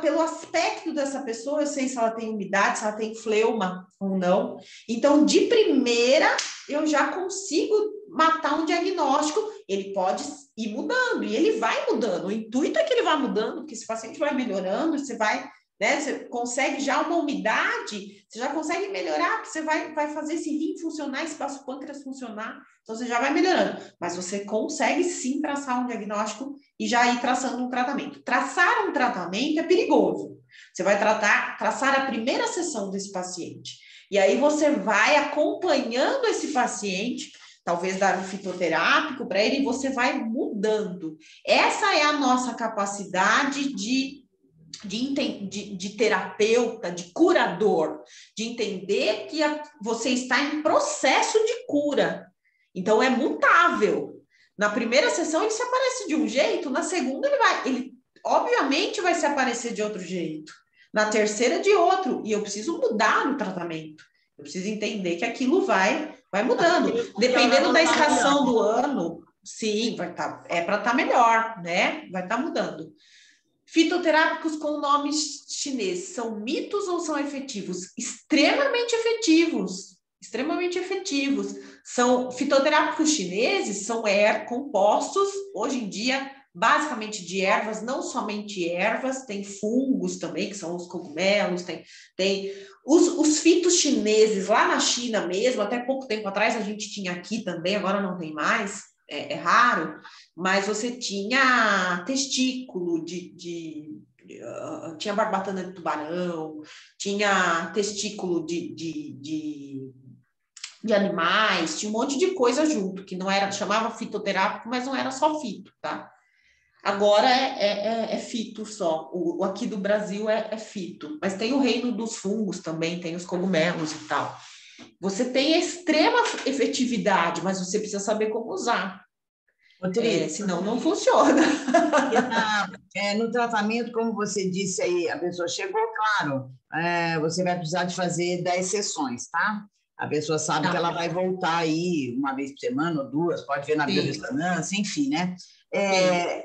Pelo aspecto dessa pessoa, eu sei se ela tem umidade, se ela tem fleuma ou não. Então, de primeira, eu já consigo matar um diagnóstico. Ele pode ir mudando, e ele vai mudando. O intuito é que ele vá mudando, porque esse paciente vai melhorando, você vai, né? Você consegue já uma umidade, você já consegue melhorar, porque você vai fazer esse rim funcionar, esse baço pâncreas funcionar, então você já vai melhorando. Mas você consegue sim traçar um diagnóstico e já ir traçando um tratamento. Traçar um tratamento é perigoso. Você vai traçar a primeira sessão desse paciente. E aí você vai acompanhando esse paciente, talvez dar um fitoterápico para ele, e você vai mudando. Essa é a nossa capacidade de terapeuta, de curador, de entender que você está em processo de cura. Então, é mutável. Na primeira sessão, ele se aparece de um jeito, na segunda, ele obviamente vai se aparecer de outro jeito. Na terceira, de outro. E eu preciso mudar no tratamento. Eu preciso entender que aquilo vai mudando. Dependendo da estação do ano, sim, vai estar, é para estar melhor, né? Vai estar mudando. Fitoterápicos com nomes chineses são mitos ou são efetivos? Extremamente efetivos. Extremamente efetivos. São fitoterápicos chineses, são compostos, hoje em dia, basicamente de ervas, não somente ervas, tem fungos também, que são os cogumelos, tem os fitos chineses lá na China mesmo, até pouco tempo atrás a gente tinha aqui também, agora não tem mais, é raro, mas você tinha testículo tinha barbatana de tubarão, tinha testículo de animais, tinha um monte de coisa junto, que não era, chamava fitoterápico, mas não era só fito, tá? Agora é fito só. O aqui do Brasil é fito, mas tem o reino dos fungos também, tem os cogumelos e tal. Você tem extrema efetividade, mas você precisa saber como usar. Senão não funciona. No tratamento, como você disse aí, a pessoa chegou, claro, você vai precisar de fazer 10 sessões, tá? A pessoa sabe que ela vai voltar aí uma vez por semana ou duas, pode ver na biorressonância, enfim, né?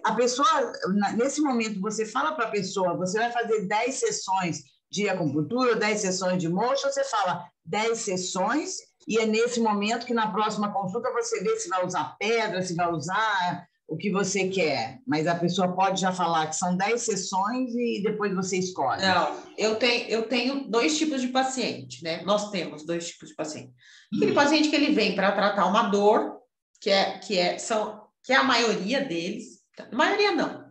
A pessoa, nesse momento, você fala para a pessoa, você vai fazer 10 sessões de acupuntura, 10 sessões de moxa, você fala 10 sessões, e é nesse momento que na próxima consulta você vê se vai usar pedra, se vai usar o que você quer, mas a pessoa pode já falar que são 10 sessões e depois você escolhe. Não, eu tenho 2 tipos de paciente, né? Nós temos 2 tipos de paciente. Aquele paciente que ele vem para tratar uma dor, que é a maioria deles, a maioria não,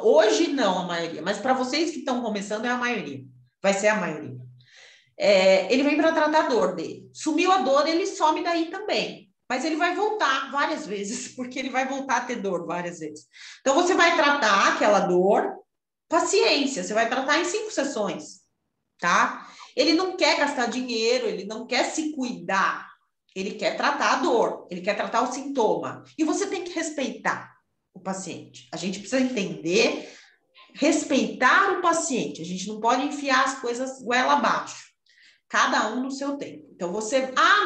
hoje não a maioria, mas para vocês que estão começando é a maioria, vai ser a maioria. Ele vem para tratar a dor dele. Sumiu a dor, ele some daí também. Mas ele vai voltar várias vezes, porque ele vai voltar a ter dor várias vezes. Então, você vai tratar aquela dor, paciência, você vai tratar em 5 sessões, tá? Ele não quer gastar dinheiro, ele não quer se cuidar, ele quer tratar a dor, ele quer tratar o sintoma. E você tem que respeitar o paciente. A gente precisa entender, respeitar o paciente. A gente não pode enfiar as coisas goela abaixo. Cada um no seu tempo. Então,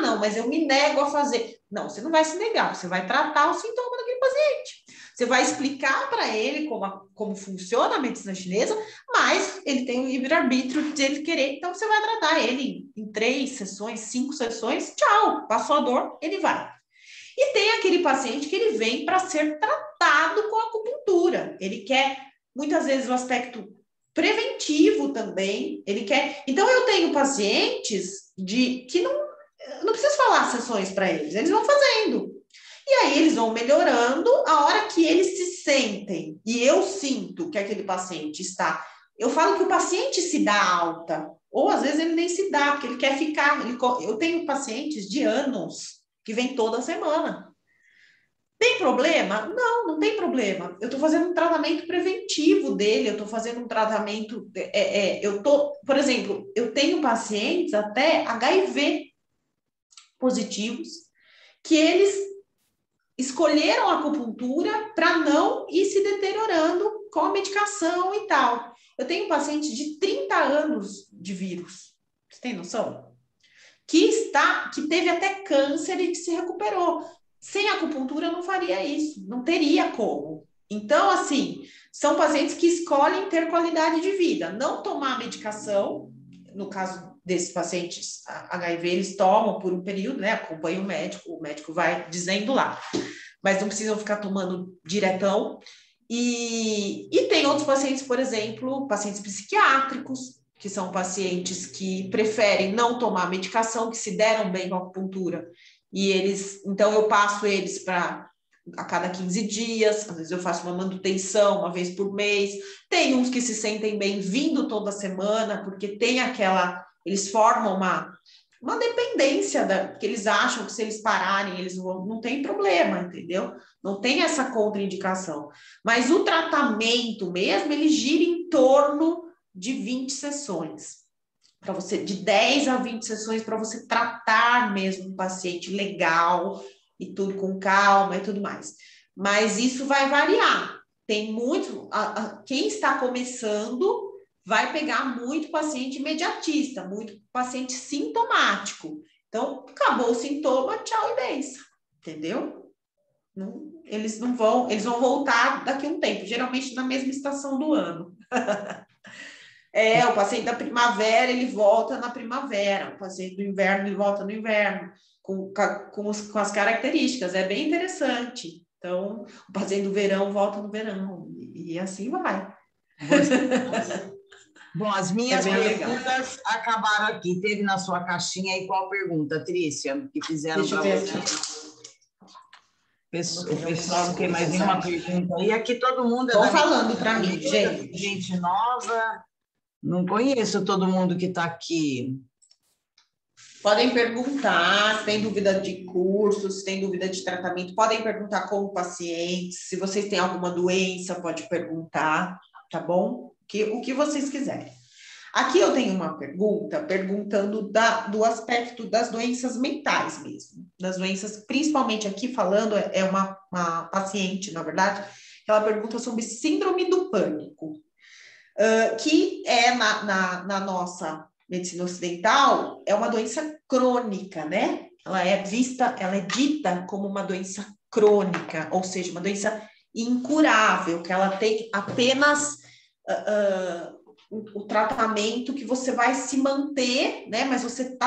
não, mas eu me nego a fazer. Não, você não vai se negar, você vai tratar o sintoma daquele paciente. Você vai explicar para ele como funciona a medicina chinesa, mas ele tem o livre-arbítrio de ele querer. Então, você vai tratar ele em 3 sessões, 5 sessões, tchau, passou a dor, ele vai. E tem aquele paciente que ele vem para ser tratado com acupuntura. Ele quer, muitas vezes, o aspecto preventivo também, ele quer. Então, eu tenho pacientes que não preciso falar sessões para eles vão fazendo. E aí eles vão melhorando, a hora que eles se sentem, e eu sinto que aquele paciente está. Eu falo que o paciente se dá alta, ou às vezes ele nem se dá, porque ele quer ficar. Eu tenho pacientes de anos que vêm toda semana. Tem problema? Não tem problema. Eu estou fazendo um tratamento preventivo dele, eu estou fazendo um tratamento. Por exemplo, eu tenho pacientes até HIV positivos que eles escolheram a acupuntura para não ir se deteriorando com a medicação e tal. Eu tenho pacientes de 30 anos de vírus, você tem noção? Que teve até câncer e que se recuperou. Sem acupuntura eu não faria isso, não teria como. Então, assim, são pacientes que escolhem ter qualidade de vida, não tomar medicação. No caso desses pacientes HIV, eles tomam por um período, né? Acompanha o médico vai dizendo lá, mas não precisam ficar tomando diretão. E tem outros pacientes, por exemplo, pacientes psiquiátricos, que são pacientes que preferem não tomar medicação, que se deram bem com a acupuntura. Então eu passo eles a cada 15 dias, às vezes eu faço uma manutenção uma vez por mês. Tem uns que se sentem bem vindo toda semana, porque tem eles formam uma dependência, que eles acham que se eles pararem, eles vão, não tem problema, entendeu? Não tem essa contraindicação. Mas o tratamento mesmo, ele gira em torno de 20 sessões. Para você, de 10 a 20 sessões para você tratar mesmo um paciente legal e tudo com calma e tudo mais. Mas isso vai variar. Tem muito, quem está começando vai pegar muito paciente imediatista, muito paciente sintomático. Então, acabou o sintoma, tchau e benção, entendeu? Não, eles vão voltar daqui a um tempo, geralmente na mesma estação do ano. O paciente da primavera, ele volta na primavera, o paciente do inverno, ele volta no inverno, com as características, é bem interessante. Então, o paciente do verão volta no verão, e assim vai. Bom, as minhas perguntas acabaram aqui. Teve na sua caixinha aí qual pergunta, Trícia, que fizeram para você? O pessoal não tem mais nenhuma pergunta aí. Aqui todo mundo... Estão falando para mim, gente. Gente nova. Não conheço todo mundo que está aqui. Podem perguntar, se tem dúvida de cursos, se tem dúvida de tratamento, podem perguntar como pacientes. Se vocês têm alguma doença, pode perguntar, tá bom? O que vocês quiserem. Aqui eu tenho uma pergunta, perguntando do aspecto das doenças mentais mesmo. Das doenças, principalmente aqui falando, é uma paciente, na verdade, ela pergunta sobre síndrome do pânico, que é na nossa medicina ocidental, é uma doença crônica, né? Ela é dita como uma doença crônica, ou seja, uma doença incurável, que ela tem apenas o tratamento que você vai se manter, né? Mas você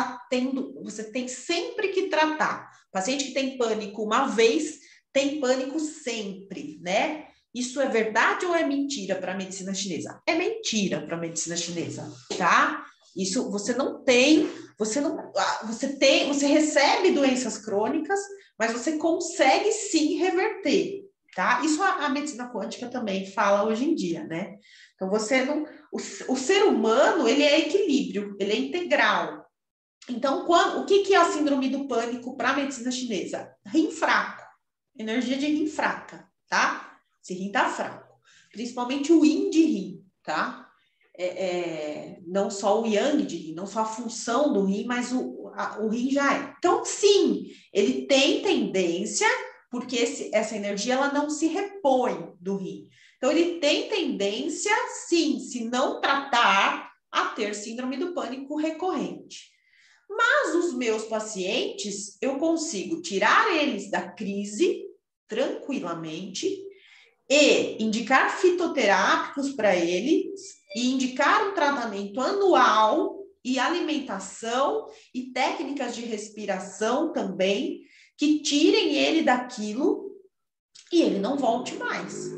tem sempre que tratar. O paciente que tem pânico uma vez, tem pânico sempre, né? Isso é verdade ou é mentira para a medicina chinesa? É mentira para a medicina chinesa, tá? Isso você recebe doenças crônicas, mas você consegue sim reverter, tá? Isso a medicina quântica também fala hoje em dia, né? Então o ser humano, ele é equilíbrio, ele é integral. Então, o que é a síndrome do pânico para a medicina chinesa? Rim fraco, energia de rim fraca, tá? Esse rim tá fraco, principalmente o yin de rim, tá? Não só o yang de rim, não só a função do rim, mas o rim já é. Então, sim, ele tem tendência, porque essa energia ela não se repõe do rim. Então, ele tem tendência, sim, se não tratar, a ter síndrome do pânico recorrente. Mas os meus pacientes, eu consigo tirar eles da crise tranquilamente e indicar fitoterápicos para eles e indicar um tratamento anual e alimentação e técnicas de respiração também que tirem ele daquilo e ele não volte mais.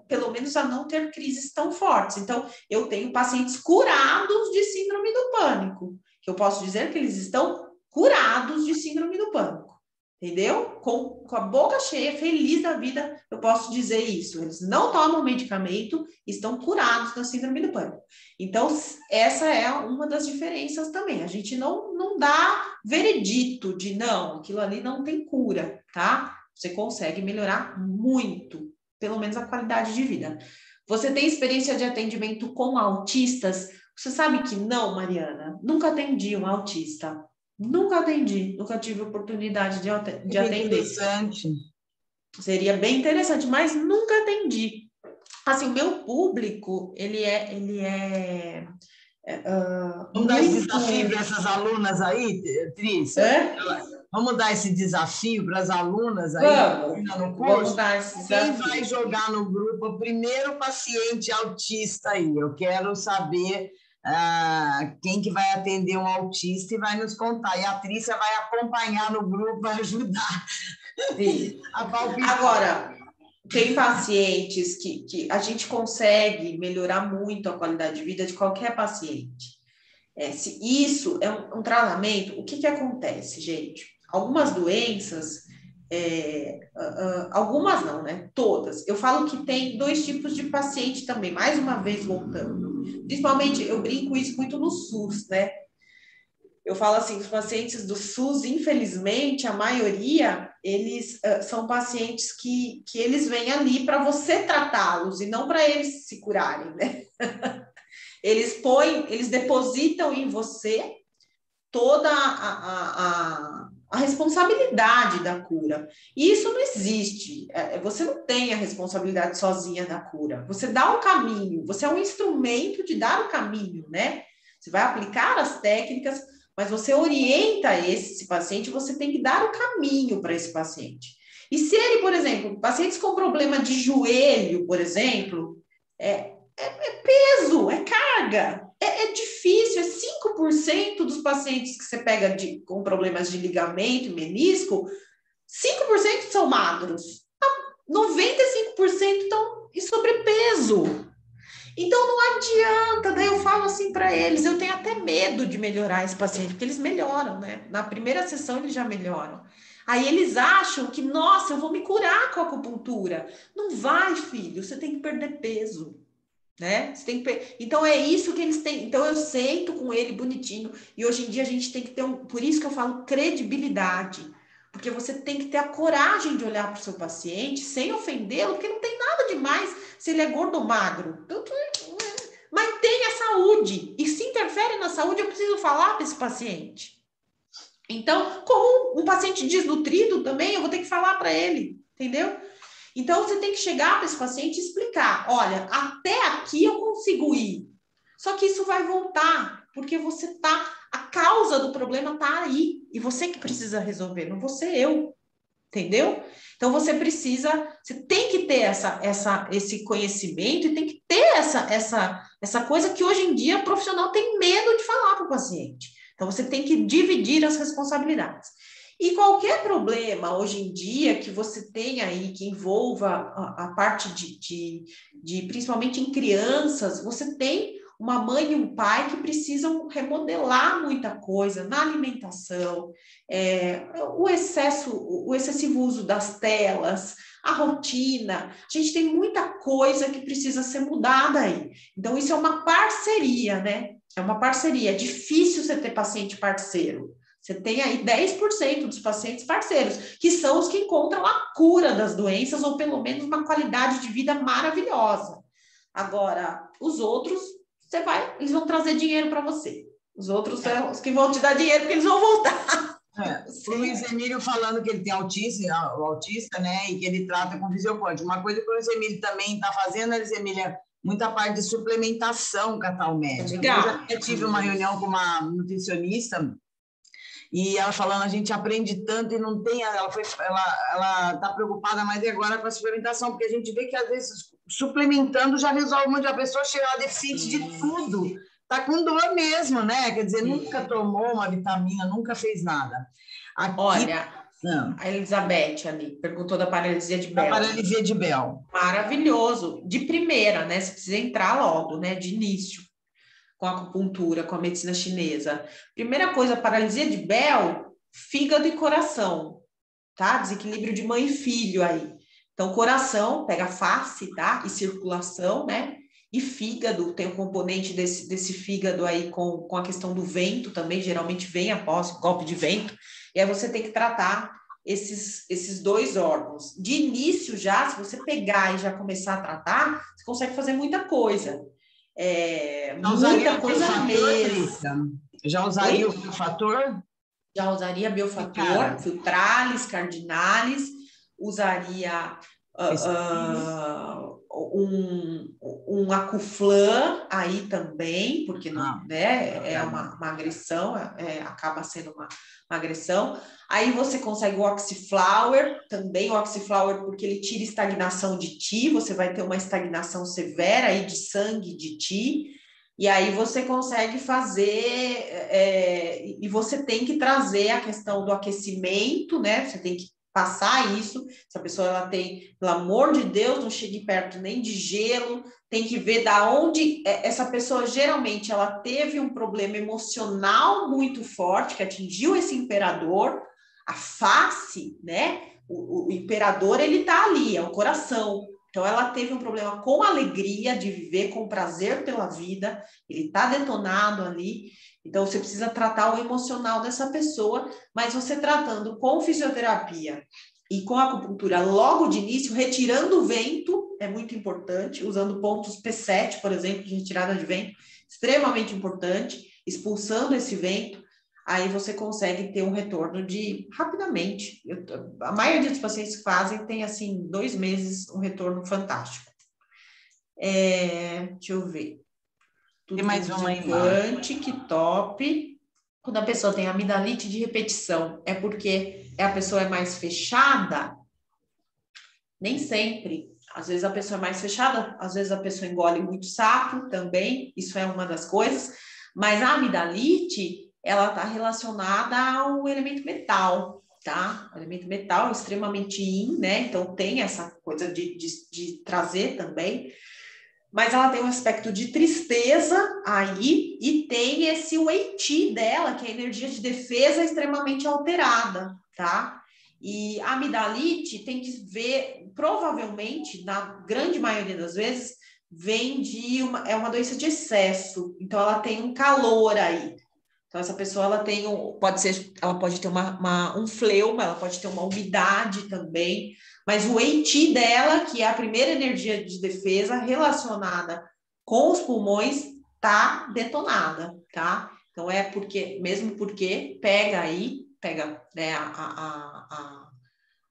Pelo menos a não ter crises tão fortes. Então, eu tenho pacientes curados de síndrome do pânico, que eu posso dizer que eles estão curados de síndrome do pânico, entendeu? Com a boca cheia, feliz da vida, eu posso dizer isso. Eles não tomam medicamento, estão curados da síndrome do pânico. Então, essa é uma das diferenças também. A gente não dá veredito de não, aquilo ali não tem cura, tá? Você consegue melhorar muito, pelo menos a qualidade de vida. Você tem experiência de atendimento com autistas? Você sabe que não, Mariana? Nunca atendi um autista. Nunca atendi. Nunca tive oportunidade de atender. Interessante. Seria bem interessante, mas nunca atendi. Assim, o meu público, ele é vamos dar esse desafio para essas alunas aí, Trícia? Vamos dar esse desafio para as alunas aí no curso? Vamos dar esse desafio. Quem vai jogar no grupo o primeiro paciente autista aí? Eu quero saber quem que vai atender um autista e vai nos contar. E a Trícia vai acompanhar no grupo, vai ajudar. Sim. Agora, tem pacientes que a gente consegue melhorar muito a qualidade de vida de qualquer paciente. Se isso é um tratamento, o que acontece, gente? Algumas doenças, algumas não, né? Todas. Eu falo que tem dois tipos de paciente também, mais uma vez voltando. Principalmente, eu brinco isso muito no SUS, né? eu falo assim, os pacientes do SUS, infelizmente, a maioria, eles são pacientes que eles vêm ali para você tratá-los e não para eles se curarem, né? Eles depositam em você toda a responsabilidade da cura. E isso não existe. Você não tem a responsabilidade sozinha da cura. Você dá o caminho, você é um instrumento de dar o caminho, né? Você vai aplicar as técnicas, mas você orienta esse paciente, você tem que dar o caminho para esse paciente. E se ele, por exemplo, pacientes com problema de joelho, por exemplo, é peso, é carga. É difícil, é 5% dos pacientes que você pega com problemas de ligamento e menisco, 5% são magros, 95% estão em sobrepeso. Então não adianta, daí eu falo assim para eles, eu tenho até medo de melhorar esse paciente, porque eles melhoram, né? Na primeira sessão eles já melhoram. Aí eles acham que, nossa, eu vou me curar com a acupuntura. Não vai, filho, você tem que perder peso. Né? Você tem que... Então é isso que eles têm. Então eu sento com ele bonitinho e hoje em dia a gente tem que ter por isso que eu falo credibilidade, porque você tem que ter a coragem de olhar para o seu paciente sem ofendê-lo, porque não tem nada demais se ele é gordo ou magro, mas tem a saúde e se interfere na saúde eu preciso falar para esse paciente. Então, como um paciente desnutrido também, eu vou ter que falar para ele, entendeu? Então, você tem que chegar para esse paciente e explicar, olha, até aqui eu consigo ir, só que isso vai voltar, porque a causa do problema está aí, e você que precisa resolver, não vou ser eu, entendeu? Então, você tem que ter esse conhecimento e tem que ter essa coisa que hoje em dia o profissional tem medo de falar para o paciente. Então, você tem que dividir as responsabilidades. E qualquer problema hoje em dia que você tenha aí que envolva a parte principalmente em crianças, você tem uma mãe e um pai que precisam remodelar muita coisa na alimentação, o excessivo uso das telas, a rotina. A gente tem muita coisa que precisa ser mudada aí. Então, isso é uma parceria, né? É uma parceria. É difícil você ter paciente parceiro. Você tem aí 10% dos pacientes parceiros, que são os que encontram a cura das doenças, ou pelo menos uma qualidade de vida maravilhosa. Agora, os outros, eles vão trazer dinheiro para você. Os outros são os que vão te dar dinheiro, porque eles vão voltar. O Luiz Emílio falando que ele tem autismo, o autista, né, e que ele trata com fisiopod. Uma coisa que o Luiz Emílio também está fazendo, Luiz Emília, muita parte de suplementação com a tal médica. Eu já tive uma reunião com uma nutricionista e ela falando, a gente aprende tanto e não tem... Ela está preocupada mais agora com a suplementação, porque a gente vê que, às vezes, suplementando já resolve muito. A pessoa chega a deficiente de tudo. Está com dor mesmo, né? Quer dizer, nunca tomou uma vitamina, nunca fez nada. Aqui... Olha, a Elizabeth ali perguntou da paralisia de Bell. A paralisia de Bell. Maravilhoso. De primeira, né? Você precisa entrar logo, né? De início. Com a acupuntura, com a medicina chinesa. Primeira coisa, paralisia de Bell, fígado e coração, tá? Desequilíbrio de mãe e filho aí. Então, coração, pega face, tá? E circulação, né? E fígado, tem um componente desse fígado aí com a questão do vento também, geralmente vem após o golpe de vento, e aí você tem que tratar esses dois órgãos. De início já, se você pegar e já começar a tratar, você consegue fazer muita coisa. Muita coisa mesmo. Já usaria o biofator? Já usaria biofator, filtralis, cardinalis, usaria um acuflã aí também, porque não, né, é uma agressão, acaba sendo uma agressão. Aí você consegue o Oxyflower, também o Oxyflower, porque ele tira estagnação de Ti, você vai ter uma estagnação severa aí de sangue de Ti, e aí você consegue fazer, e você tem que trazer a questão do aquecimento, né? Você tem que passar isso, se a pessoa ela tem, pelo amor de Deus, não chegue perto nem de gelo, tem que ver da onde essa pessoa geralmente ela teve um problema emocional muito forte que atingiu esse imperador, a face, né? O imperador ele tá ali, é o coração. Então, ela teve um problema com a alegria de viver, com prazer pela vida, ele está detonado ali. Então, você precisa tratar o emocional dessa pessoa, mas você tratando com fisioterapia e com acupuntura logo de início, retirando o vento, é muito importante, usando pontos P7, por exemplo, de retirada de vento, extremamente importante, expulsando esse vento, aí você consegue ter um retorno rapidamente. A maioria dos pacientes que fazem tem, assim, 2 meses, um retorno fantástico. Deixa eu ver. Tudo tem mais uma imagem. Que top. Quando a pessoa tem amidalite de repetição, é porque a pessoa é mais fechada? Nem sempre. Às vezes a pessoa é mais fechada, às vezes a pessoa engole muito sapo também, isso é uma das coisas. Mas a amidalite, ela está relacionada ao elemento metal, tá? O elemento metal é extremamente yin, né? Então tem essa coisa de trazer também. Mas ela tem um aspecto de tristeza aí e tem esse Wei Qi dela, que é a energia de defesa extremamente alterada, tá? E a amidalite tem que ver, provavelmente, na grande maioria das vezes, vem é uma doença de excesso. Então, ela tem um calor aí. Então, essa pessoa, ela pode ter um fleuma, ela pode ter uma umidade também, mas o Wei Qi dela, que é a primeira energia de defesa relacionada com os pulmões, tá detonada, tá? Então, mesmo porque pega, né,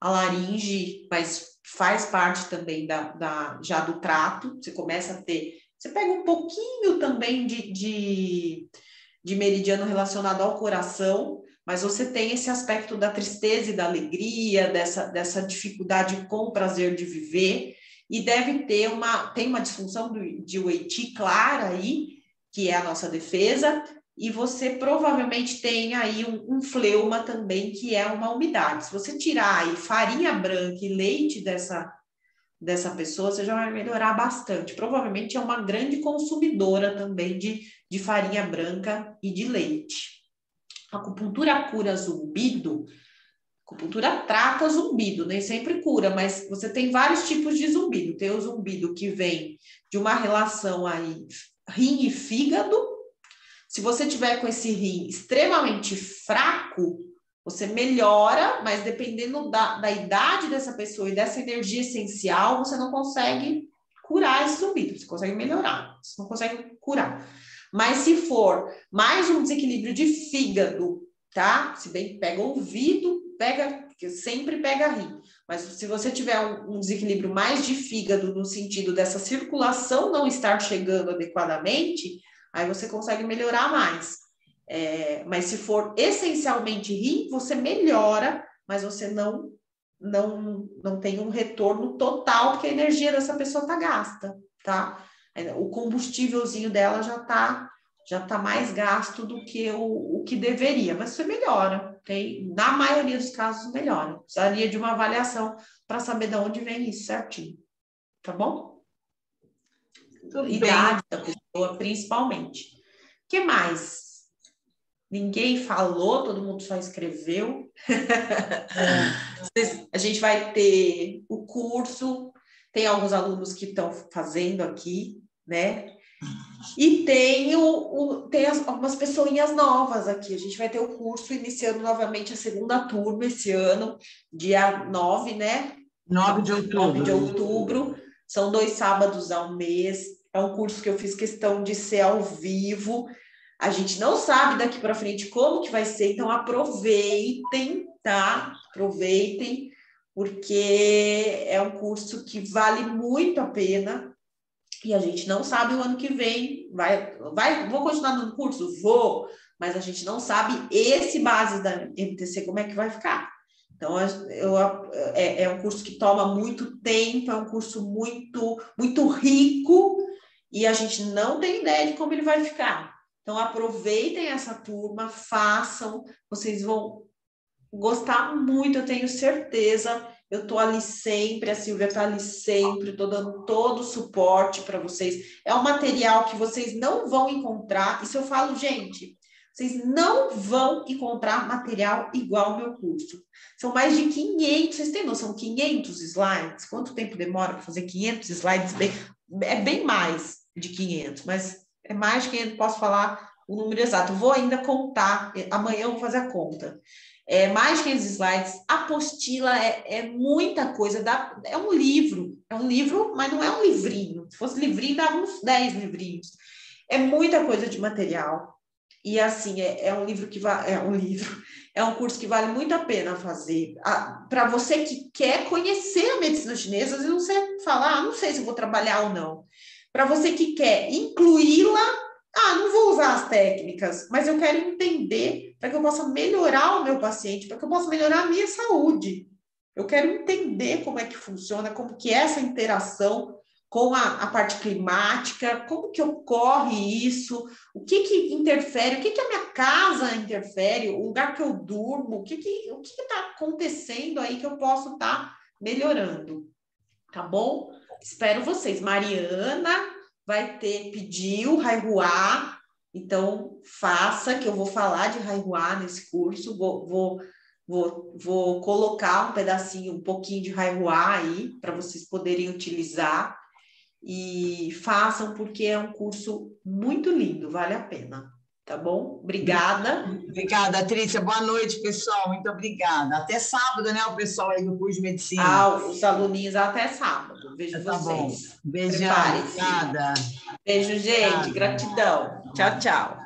a laringe, mas faz parte também já do trato, você começa a ter, você pega um pouquinho também de meridiano relacionado ao coração, mas você tem esse aspecto da tristeza e da alegria, dessa dificuldade com o prazer de viver, e tem uma disfunção de Wei Qi clara aí, que é a nossa defesa, e você provavelmente tem aí um fleuma também, que é uma umidade. Se você tirar aí farinha branca e leite dessa pessoa, você já vai melhorar bastante. Provavelmente é uma grande consumidora também de farinha branca e de leite. A acupuntura cura zumbido, a acupuntura trata zumbido, nem sempre cura, mas você tem vários tipos de zumbido. Tem o zumbido que vem de uma relação aí rim e fígado. Se você tiver com esse rim extremamente fraco, você melhora, mas dependendo da idade dessa pessoa e dessa energia essencial, você não consegue curar esse zumbido. Você consegue melhorar, você não consegue curar. Mas se for mais um desequilíbrio de fígado, tá? Se bem que pega ouvido, sempre pega rim. Mas se você tiver um desequilíbrio mais de fígado, no sentido dessa circulação não estar chegando adequadamente, aí você consegue melhorar mais. Mas se for essencialmente rim, você melhora, mas você não tem um retorno total, porque a energia dessa pessoa está gasta, tá? O combustívelzinho dela já tá mais gasto do que o que deveria, mas você melhora. Na maioria dos casos, melhora. Precisaria de uma avaliação para saber de onde vem isso certinho. Tá bom? Tudo idade bem. da pessoa, principalmente. O que mais? Ninguém falou, todo mundo só escreveu. A gente vai ter o curso, tem alguns alunos que estão fazendo aqui, né? E tem algumas pessoinhas novas aqui. A gente vai ter o curso iniciando novamente a segunda turma esse ano, dia 9, né? 9 de outubro. 9 de outubro. São 2 sábados ao mês. É um curso que eu fiz questão de ser ao vivo. A gente não sabe daqui para frente como que vai ser, então aproveitem, tá? Aproveitem, porque é um curso que vale muito a pena. E a gente não sabe o ano que vem, vou continuar no curso? Vou, mas a gente não sabe esse base da MTC como é que vai ficar. Então, é um curso que toma muito tempo, é um curso muito, muito rico, e a gente não tem ideia de como ele vai ficar. Então, aproveitem essa turma, façam, vocês vão gostar muito, eu tenho certeza. Eu estou ali sempre, a Silvia está ali sempre, estou dando todo o suporte para vocês. É um material que vocês não vão encontrar. Isso eu falo, gente, Vocês não vão encontrar material igual ao meu curso. São mais de 500, vocês têm noção, 500 slides? Quanto tempo demora para fazer 500 slides? É bem mais de 500, mas é mais de 500, posso falar o número exato. Eu vou ainda contar, amanhã eu vou fazer a conta. É mais de 500 slides, apostila é muita coisa, é um livro, mas não é um livrinho. Se fosse livrinho, dava uns 10 livrinhos. É muita coisa de material. E assim, é um livro que é um curso que vale muito a pena fazer. Para você que quer conhecer a medicina chinesa, às vezes você fala, não sei se eu vou trabalhar ou não. Para você que quer incluí-la, não vou usar as técnicas, mas eu quero entender para que eu possa melhorar o meu paciente, para que eu possa melhorar a minha saúde. Eu quero entender como é que funciona, como que é essa interação com a parte climática, como que ocorre isso, o que interfere, o que a minha casa interfere, o lugar que eu durmo, o que está acontecendo aí que eu posso estar melhorando, tá bom? Espero vocês. Mariana pediu Haihua, então faça, que eu vou falar de Haihua nesse curso, vou colocar um pedacinho, um pouquinho de Haihua aí, para vocês poderem utilizar. E façam, porque é um curso muito lindo, vale a pena, tá bom? Obrigada. Obrigada, Trícia. Boa noite, pessoal. Muito obrigada. Até sábado, né, o pessoal aí do curso de medicina. Os aluninhos até sábado. Vejo tá vocês. Bom. Beijão. Prepare-se. Obrigada. Beijo, gente. Gratidão. Tchau, tchau.